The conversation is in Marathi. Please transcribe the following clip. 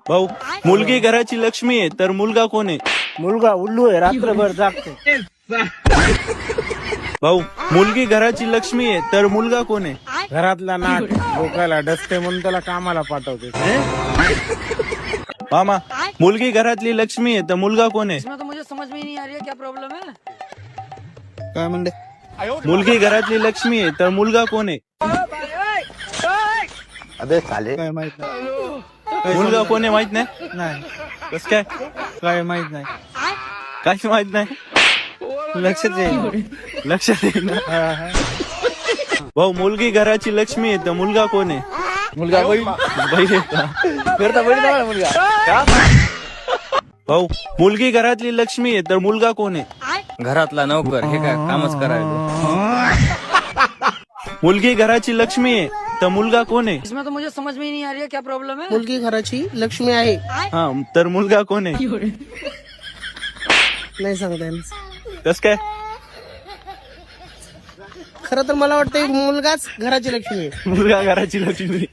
भाऊ, मुलगी घराची लक्ष्मी आहे तर मुलगा कोण आहे? मुलगा उल्लू आहे, रात्रभर जागतो. भाऊ, मुलगी घराची लक्ष्मी आहे तर मुलगा कोण आहे? घरातला नाक डोक्याला डसते म्हणून त्याला कामाला पाठवते. मामा, मुलगी घरातली लक्ष्मी आहे तर मुलगा कोण आहे? इसमें तो मुझे समझ में ही नहीं आ रही है क्या प्रॉब्लम है. काय म्हणते? मुलगी घरातली लक्ष्मी आहे तर मुलगा कोण आहे? अबे साले, काय माहित नाही. मुलगा कोण आहे माहित नाही? नाही, कस काय? काय माहित नाही. काहीच माहित नाही. लक्षात येईल. लक्षात येईल ना? भाऊ, मुलगी घराची लक्ष्मी आहे तर मुलगा कोण आहे? मुलगा बैल बहीण आहे का? करता बैल जावा मुलगा. भाऊ, मुलगी घरातली लक्ष्मी आहे तर मुलगा कोण आहे? घरातला नोकर हे काय कामच करायचं. मुलगी घराची लक्ष्मी आहे तर मुलगा कोण आहे? इसमें तो मुझे समझ में ही नहीं आ रही है क्या प्रॉब्लम है. मुलगी घराची लक्ष्मी आहे. हा, तर मुलगा कोण आहे? नाही सांगता येणार. कस काय? खरं तर मला वाटतं मुलगाच घराची लक्ष्मी आहे. मुलगा घराची लक्ष्मी.